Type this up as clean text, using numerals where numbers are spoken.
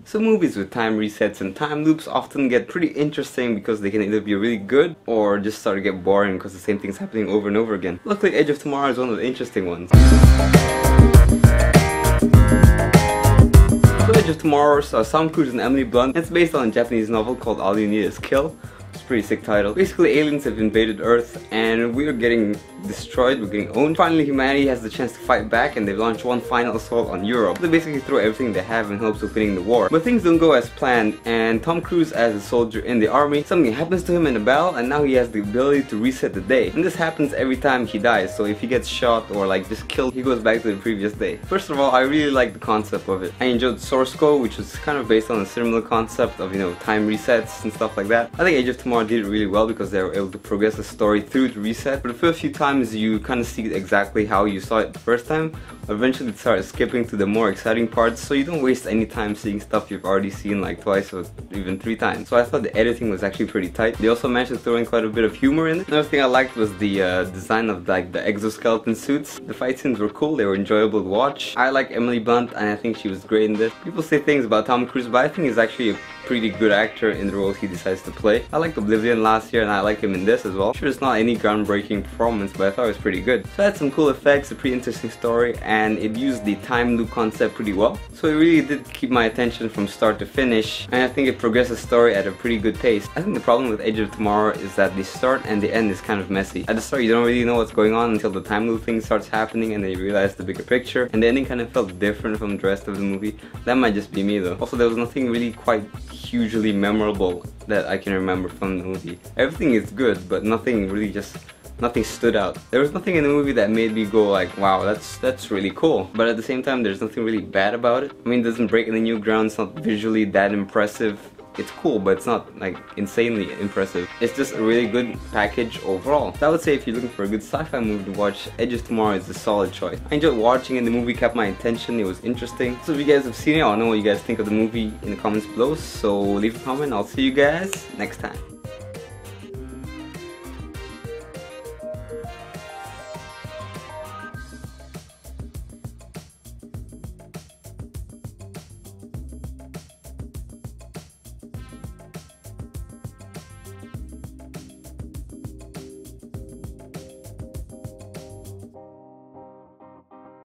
So movies with time resets and time loops often get pretty interesting because they can either be really good or just start to get boring because the same thing's happening over and over again. Luckily, Edge of Tomorrow is one of the interesting ones. So Edge of Tomorrow stars Tom Cruise and Emily Blunt, and it's based on a Japanese novel called All You Need Is Kill. It's a pretty sick title. Basically, aliens have invaded Earth and we are getting destroyed, we're getting owned. Finally, humanity has the chance to fight back and they've launched one final assault on Europe. They basically throw everything they have in hopes of winning the war. But things don't go as planned, and Tom Cruise, as a soldier in the army, something happens to him in a battle and now he has the ability to reset the day. And this happens every time he dies, so if he gets shot or like just killed, he goes back to the previous day. First of all, I really like the concept of it. I enjoyed Source Code, which was kind of based on a similar concept of, you know, time resets and stuff like that. I think Age of Tomorrow did it really well because they were able to progress the story through the reset. But the first few times you kind of see exactly how you saw it the first time. Eventually start skipping to the more exciting parts, so you don't waste any time seeing stuff you've already seen like twice or even 3 times. So I thought the editing was actually pretty tight. They also managed to throw in quite a bit of humor in it. Another thing I liked was the design of like the exoskeleton suits. The fight scenes were cool, they were enjoyable to watch. I like Emily Blunt and I think she was great in this. People say things about Tom Cruise, but I think he's actually a pretty good actor in the roles he decides to play. I liked Oblivion last year and I like him in this as well. Sure, it's not any groundbreaking performance, but I thought it was pretty good. So it had some cool effects, a pretty interesting story, and it used the time loop concept pretty well. So it really did keep my attention from start to finish, and I think it progressed the story at a pretty good pace. I think the problem with Edge of Tomorrow is that the start and the end is kind of messy. At the start you don't really know what's going on until the time loop thing starts happening and then you realize the bigger picture, and the ending kind of felt different from the rest of the movie. That might just be me though. Also, there was nothing really quite hugely memorable that I can remember from the movie. Everything is good, but nothing really nothing stood out. There was nothing in the movie that made me go like, wow, that's really cool. But at the same time, there's nothing really bad about it. I mean, it doesn't break any new ground, it's not visually that impressive. It's cool, but it's not like insanely impressive. It's just a really good package overall. So I would say if you're looking for a good sci-fi movie to watch, Edge of Tomorrow is a solid choice. I enjoyed watching it, the movie kept my attention, it was interesting. So if you guys have seen it, I want to know what you guys think of the movie in the comments below. So leave a comment, I'll see you guys next time.